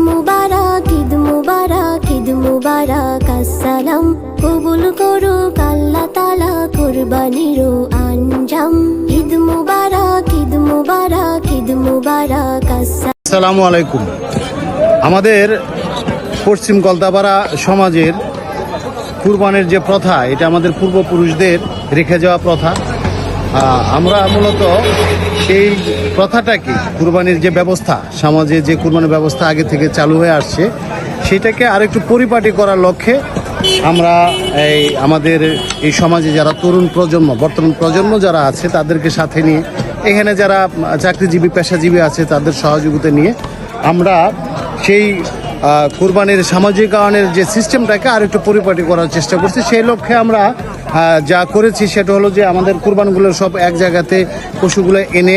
মুবারক, ঈদ মুবারক, ঈদ মুবারক, আসসালাম কবুল করুক আল্লাহ তাআলা কুরবানির আঞ্জাম। ঈদ মুবারক, ঈদ মুবারক, ঈদ মুবারক, আসসালামু আলাইকুম। আমাদের পশ্চিম কলতাপাড়া সমাজের কুরবানের যে প্রথা, এটা আমাদের পূর্বপুরুষদের রেখে যাওয়া প্রথা। আমরা মূলত সেই প্রথাটাকে, কুরবানির যে ব্যবস্থা, সমাজে যে কুরবানির ব্যবস্থা আগে থেকে চালু হয়ে আসছে, সেটাকে আরেকটু পরিপাটি করার লক্ষ্যে আমরা আমাদের এই সমাজে যারা তরুণ প্রজন্ম, বর্তমান প্রজন্ম যারা আছে, তাদেরকে সাথে নিয়ে, এখানে যারা চাকরিজীবী পেশাজীবী আছে তাদের সহযোগিতা নিয়ে আমরা সেই কুরবানির সামাজিকায়নের যে সিস্টেমটাকে আরেকটু পরিপাটি করার চেষ্টা করছি। সেই লক্ষ্যে আমরা যা করেছি সেটা হলো যে আমাদের কুরবানগুলো সব এক জায়গাতে পশুগুলো এনে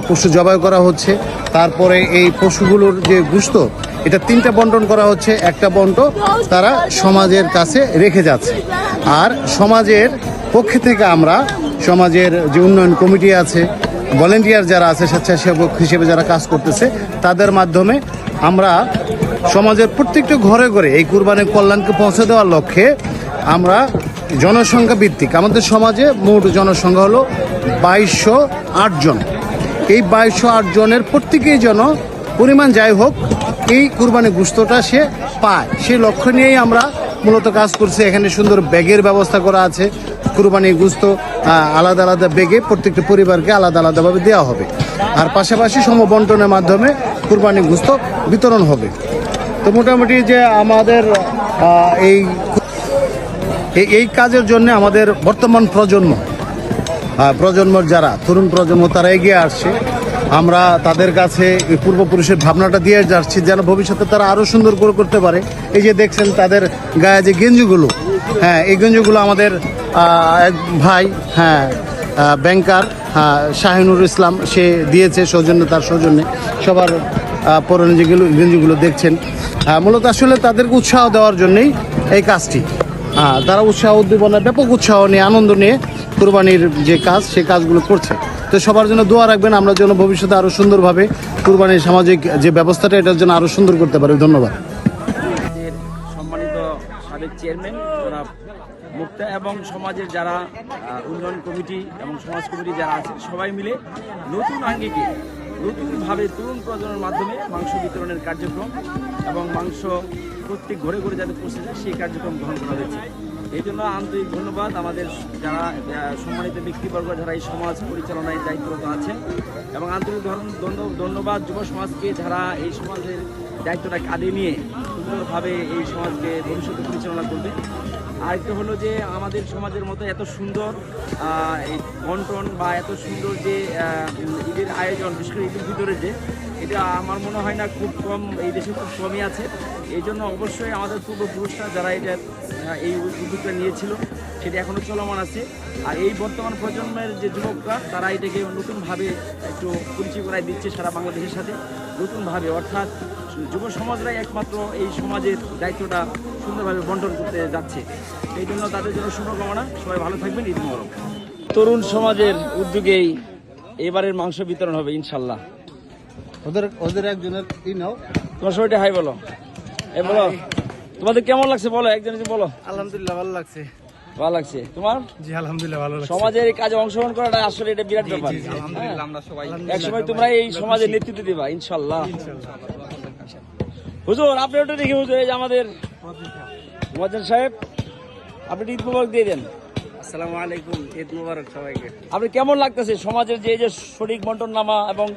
পশু জবাই করা হচ্ছে। তারপরে এই পশুগুলোর যে গোশত, এটা 3টা বন্টন করা হচ্ছে। একটা বন্ট তারা সমাজের কাছে রেখে যাচ্ছে। আর সমাজের পক্ষে থেকে আমরা সমাজের যে উন্নয়ন কমিটি আছে, ভলেন্টিয়ার যারা আছে, স্বেচ্ছাসেবক হিসেবে যারা কাজ করতেছে, তাদের মাধ্যমে আমরা সমাজের প্রত্যেকটা ঘরে ঘরে এই কুরবানির কল্যাণকে পৌঁছে দেওয়ার লক্ষ্যে আমরা জনসংখ্যা ভিত্তিক, আমাদের সমাজে মোট জনসংখ্যা হলো 2208 জন। এই 2208 জনের প্রত্যেকেই যেন পরিমাণ যাই হোক এই কুরবানির গোশতটা সে পায়, সেই লক্ষ্য নিয়েই আমরা মূলত কাজ করছি। এখানে সুন্দর ব্যাগের ব্যবস্থা করা আছে। কুরবানির গোশত আলাদা আলাদা ব্যাগে প্রত্যেকটা পরিবারকে আলাদা আলাদাভাবে দেওয়া হবে। আর পাশাপাশি সমবন্টনের মাধ্যমে কুরবানির গোশত বিতরণ হবে। তো মোটামুটি যে আমাদের এই কাজের জন্য আমাদের বর্তমান প্রজন্মর যারা তরুণ প্রজন্ম, তারা এগিয়ে আসছে। আমরা তাদের কাছে পূর্বপুরুষের ভাবনাটা দিয়ে যাচ্ছি যেন ভবিষ্যতে তারা আরও সুন্দর করে করতে পারে। এই যে দেখছেন তাদের গায়ে যে গেঞ্জিগুলো, এই গেঞ্জিগুলো আমাদের এক ভাই, ব্যাংকার শাহিনুর ইসলাম, সে দিয়েছে সৌজন্যে, তার সৌজন্যে সবার পরনে যে গেঞ্জিগুলো দেখছেন, মূলত আসলে তাদেরকে উৎসাহ দেওয়ার জন্যই এই কাজটি। তারা উৎসাহ উদ্দীপনা, ব্যাপক উৎসাহ নিয়ে, আনন্দ নিয়ে কুরবানির যে কাজ, সেই কাজগুলো করছে। তো সবার জন্য দোয়া রাখবেন, আমরা যেন ভবিষ্যতে আরও সুন্দরভাবে কুরবানির সামাজিক যে ব্যবস্থাটা, এটার জন্য আরও সুন্দর করতে পারি। ধন্যবাদ। সম্মানিত সাবেক চেয়ারম্যান জনাব মুক্তা এবং সমাজের যারা উন্নয়ন কমিটি এবং সমাজ কমিটি যারা আছে, সবাই মিলে নতুন আঙ্গিকে, নতুনভাবে তরুণ প্রজন্মের মাধ্যমে মাংস বিতরণের কার্যক্রম এবং মাংস প্রত্যেক ঘরে ঘরে যাতে পৌঁছে যায়, সেই কার্যক্রম গ্রহণ করা হয়েছে। এই জন্য আন্তরিক ধন্যবাদ আমাদের যারা সম্মানিত ব্যক্তিবর্গ যারা এই সমাজ পরিচালনায় দায়িত্বরত আছেন, এবং আন্তরিক ধন্যবাদ যুব সমাজকে যারা এই সমাজের দায়িত্বটা কাঁধে নিয়ে সুন্দরভাবে এই সমাজকে ভবিষ্যতে পরিচালনা করবে। আরেকটা হলো যে আমাদের সমাজের মতো এত সুন্দর এই বন্টন বা এত সুন্দর যে ঈদের আয়োজন, বিশেষ করে ঈদের ভিতরে যে, এটা আমার মনে হয় না খুব কম, এই দেশে খুব কমই আছে। এই জন্য অবশ্যই আমাদের পূর্বপুরুষরা যারা এই উদ্যোগটা নিয়েছিল, সেটা এখনও চলমান আছে। আর এই বর্তমান প্রজন্মের যে যুবকরা, তারা এটাকে নতুনভাবে একটু পরিচয় করাই দিচ্ছে সারা বাংলাদেশের সাথে নতুনভাবে। অর্থাৎ যুব সমাজরাই একমাত্র এই সমাজের দায়িত্বটা সুন্দরভাবে বন্টন করতে যাচ্ছে। এই জন্য তাদের জন্য শুভকামনা। সবাই ভালো থাকবেন। ঈদ মোবারক। তরুণ সমাজের উদ্যোগেই এবারের মাংস বিতরণ হবে ইনশাল্লাহ। ওদের একজনের তোমার সবাইটা হাই বলো, বলো তোমাদের কেমন লাগছে বলো, একজন বলো। আলহামদুলিল্লাহ, ভালো লাগছে। ভালো লাগছে তোমার? জি আলহামদুলিল্লাহ, ভালো লাগছে। সমাজের এই কাজে অংশগ্রহণ করাটা আসলে এটা বিরাট ব্যাপার। একসময় তোমরা এই সমাজের নেতৃত্ব দিবা ইনশাল্লাহ। হুজুর আপনি ওটা দেখি, হুজুর এই যে আমাদের মুয়াজ্জিন সাহেব, আপনি ঈদ মুবারক দিয়ে দেন। আসসালামু আলাইকুম, ঈদ মুবারক সবাইকে। আপনি কেমন লাগতেছে সমাজের যে এই যে সঠিক বন্টন নামা এবং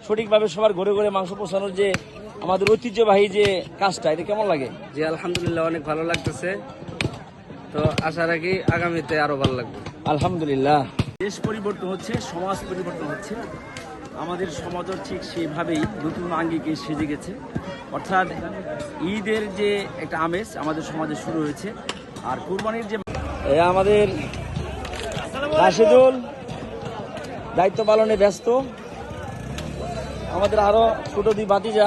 সঠিকভাবে সবার ঘরে ঘরে মাংস পৌঁছানোর যে আমাদের ঐতিহ্যবাহী যে কাজটা, এটা কেমন লাগে? জি আলহামদুলিল্লাহ, অনেক ভালো লাগতেছে। তো আশা রাখি আগামীতে আরো ভালো লাগবে। আলহামদুলিল্লাহ। দেশ পরিবর্তন হচ্ছে, সমাজ পরিবর্তন হচ্ছে, আমাদের সমাজও ঠিক সেইভাবেই নতুন আঙ্গিকে সেজে গেছে। অর্থাৎ ঈদের যে একটা আমেজ আমাদের সমাজে শুরু হয়েছে। আর কুরবানির যে আমাদের রাশেদুল দায়িত্ব পালনে ব্যস্ত, আমাদের আরো ছোট দুই ভাতিজা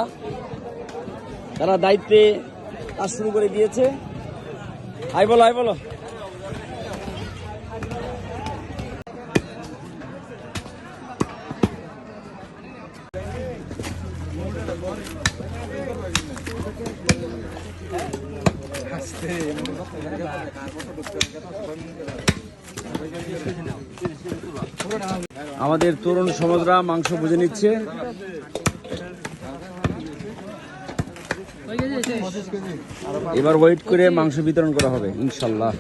তারা দায়িত্বে কাজ শুরু করে দিয়েছে। আই বলো আমাদের তরুণ সমাজরা মাংস বুঝে নিচ্ছে। এবার ওয়েট করে মাংস বিতরণ করা হবে ইনশাল্লাহ।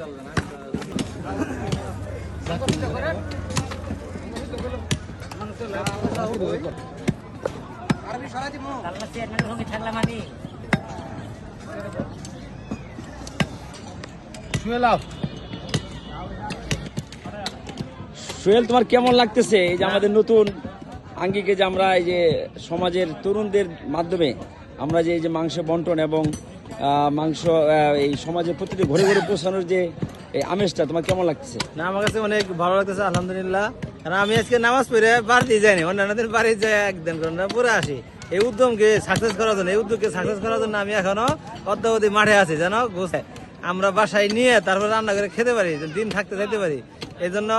সোহেল, তোমার কেমন লাগতেছে এই যে আমাদের নতুন আঙ্গিকে যে আমরা এই যে সমাজের তরুণদের মাধ্যমে আমরা যে এই যে মাংস বন্টন এবং মাংস এই সমাজের প্রতিটি ঘরে ঘরে পৌঁছানোর যে এই আমেজটা তোমার কেমন লাগতেছে? না, আমার কাছে অনেক ভালো লাগতেছে আলহামদুলিল্লাহ। কারণ আমি আজকে নামাজ পড়ে বাড়ি যাইনি, অন্যান্য দিন বাড়ি যাই একদিন করে পুরো আসি। এই উদ্যমকে সাকসেস করার জন্য, এই উদ্যোগকে সাকসেস করার জন্য আমি এখনো অদ্যাবধি মাঠে আছি, জানো। আমরা বাসায় নিয়ে তারপর রান্না করে খেতে পারি, দিন থাকতে যাইতে পারি। এই জন্য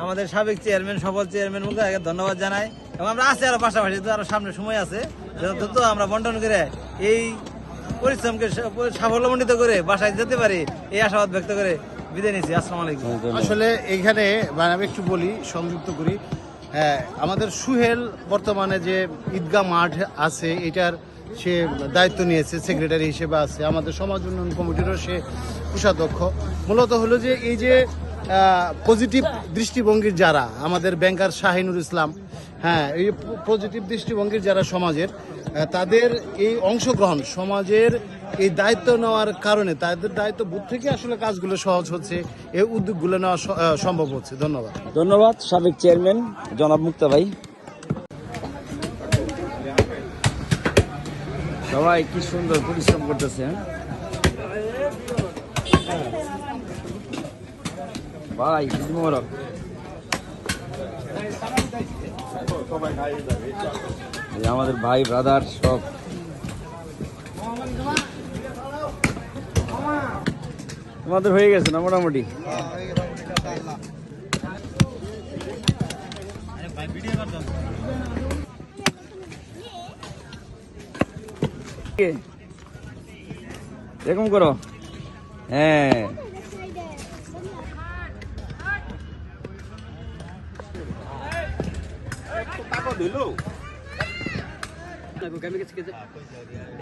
আমাদের সাবেক চেয়ারম্যান, সফল চেয়ারম্যান মুখে ধন্যবাদ জানাই। এবং আমরা আছি আরো পাশাপাশি, তো আরো সামনে সময় আছে, দ্রুত আমরা বন্টন করে এই পরিশ্রমকে সাফল্যমণ্ডিত করে বাসায় যেতে পারি, এই আশাবাদ ব্যক্ত করে বিদায় নিচ্ছি। আসসালামু আলাইকুম। আসলে এইখানে মানে আমি একটু বলি, সংযুক্ত করি। আমাদের সুহেল বর্তমানে যে ঈদগাহ মাঠ আছে এটার সে দায়িত্ব নিয়েছে, সেক্রেটারি হিসেবে আছে। আমাদের সমাজ উন্নয়ন কমিটিরও সে কোষাধ্যক্ষ। মূলত হলো যে এই যে পজিটিভ দৃষ্টিভঙ্গির যারা আমাদের ব্যাংকার শাহিনুর ইসলাম, হ্যাঁ, এই পজিটিভ দৃষ্টিভঙ্গির যারা সমাজের, তাদের এই অংশগ্রহণ সমাজের এই দায়িত্ব নেওয়ার কারণে তাদের দায়িত্ব বোধ থেকে আসলে কাজগুলো সহজ হচ্ছে, এই উদ্যোগগুলো নেওয়া সম্ভব হচ্ছে। ধন্যবাদ। ধন্যবাদ সাবেক চেয়ারম্যান জনাব মুক্তা ভাই। সবাই কি সুন্দর পরিশ্রম করতেছে। ভাই মোবারক। আমাদের ভাই ব্রাদার সব তোমাদের হয়ে গেছে না মোটামুটি? এরকম করো, হ্যাঁ।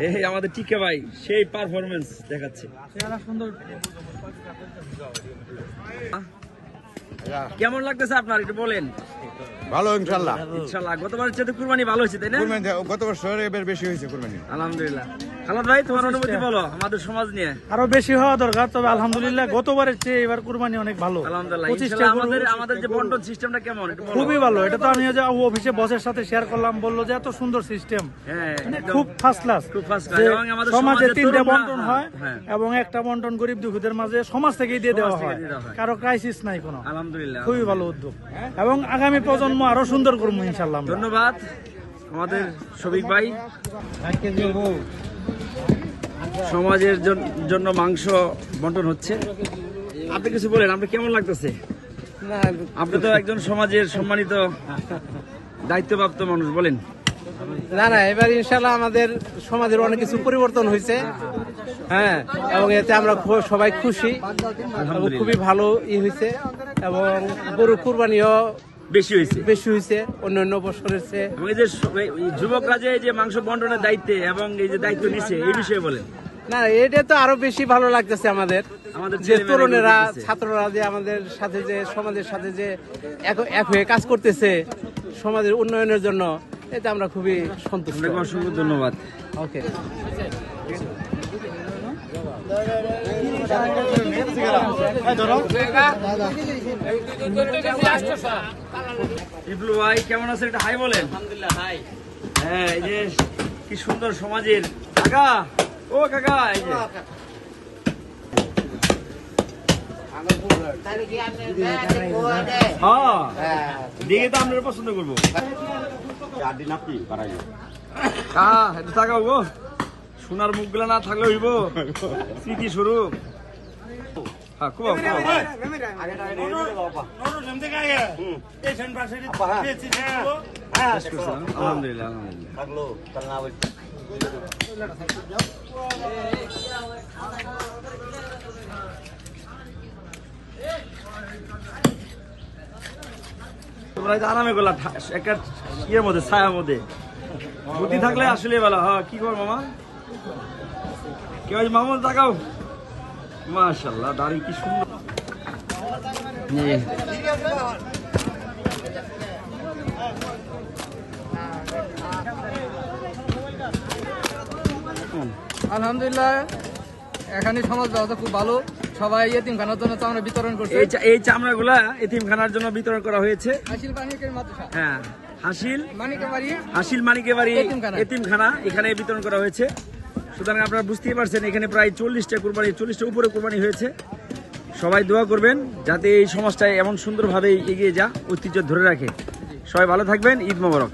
এই আমাদের টিকে ভাই সেই পারফরমেন্স দেখাচ্ছে। কেমন লাগতেছে আপনার একটু বলেন। ভালো, ইনশাল্লাহ। ইনশাআল্লাহ। গতবারের চেয়ে কুরবানি ভালো হয়েছে, তাই না? গত বছর এবার বেশি হয়েছে কুরবানি। আলহামদুলিল্লাহ। খালাদ ভাই, তোমার অনুভূতি বলো আমাদের সমাজ নিয়ে। আরো বেশি হওয়া দরকার, তবে আলহামদুলিল্লাহ গতবারের চেয়ে এবার কুরবানি অনেক ভালো। আলহামদুলিল্লাহ। 25টা আমাদের যে বন্টন সিস্টেমটা কেমন একটু বলো। খুবই ভালো। এটা তো আমি যে অফিসে বসের সাথে শেয়ার করলাম, বললো যে এত সুন্দর সিস্টেম, হ্যাঁ, খুব ফার্স্ট ক্লাস। এবং আমাদের সমাজে 3টে তরুণরা, বন্টন হয় হ্যাঁ, এবং একটা বন্টন গরিব দুঃখীদের মাঝে সমাজ থেকেই দিয়ে দেওয়া হয়, কারো ক্রাইসিস নাই কোনো। আলহামদুলিল্লাহ। খুবই ভালো উদ্যোগ এবং আগামী প্রজন্ম আরো সুন্দর করবো ইনশাআল্লাহ। ধন্যবাদ আমাদের শফিক ভাই। সমাজের জন্য মাংস বন্টন হচ্ছে। আপনি কিছু বলেন, আপনি কেমন লাগতেছে? আপনি তো একজন সমাজের সম্মানিত দায়িত্বপ্রাপ্ত মানুষ, বলেন। না না, এবার ইনশাল্লাহ আমাদের সমাজের অনেক কিছু পরিবর্তন হয়েছে, হ্যাঁ, এবং এতে আমরা সবাই খুশি, খুবই ভালো হয়েছে। এবং গরু কুরবানিও বেশি হয়েছে অন্যান্য বছরের চেয়ে। এই যে যুবকরা যে এই যে মাংস বন্টনের দায়িত্বে এবং এই যে দায়িত্ব নিচ্ছে, এই বিষয়ে বলেন। না, এটা তো আরো বেশি ভালো লাগতেছে আমাদের যে তরুণেরা, ছাত্ররা যে আমাদের সাথে, যে সমাজের সাথে যে এক হয়ে কাজ করতেছে সমাজের উন্নয়নের জন্য, এতে আমরা খুবই সন্তুষ্ট। অসংখ্য ধন্যবাদ। ওকে। ইবলু ভাই কেমন আছেন? একটা হাই বলেন। হ্যাঁ, এই যে কি সুন্দর সমাজের কাকা, ও কাকা, এই যে হ্যাঁ, দেখে তো আপনারা পছন্দ করবো। টাকা হইব, সোনার মুখ গুলা না থাকলে হইব, স্মৃতি স্বরূপ। হ্যাঁ, খুব আলহামদুলিল্লাহ। আলহামদুলিল্লাহ। তোমরা যে আরামে গোলা একটা ইয়ের মধ্যে ছায়ার মধ্যে বুদ্ধি থাকলে আসলে ভালো। হ্যাঁ কি কর মামা, কেউ মামা তাকাও, মাশাআল্লাহ দাড়ি কি সুন্দর। আলহামদুলিল্লাহ এখানে সমাজ ব্যবস্থা খুব ভালো, সবাই এতিমখানার জন্য চামড়া বিতরণ করছে। এই চামড়াগুলা এতিমখানার জন্য বিতরণ করা হয়েছে। হাসিল মানিকের মাদ্রাসা, হ্যাঁ হাসিল মানিকের বাড়ি, হাসিল মানিকের বাড়ি এতিমখানা। এতিমখানা এখানে বিতরণ করা হয়েছে। সুতরাং আপনারা বুঝতেই পারছেন এখানে প্রায় 40টা কুরবানি, 40টা উপরে কুরবানি হয়েছে। সবাই দোয়া করবেন যাতে এই সমাজটা এমন সুন্দরভাবে এগিয়ে যা, ঐতিহ্য ধরে রাখে। সবাই ভালো থাকবেন, ঈদ মোবারক।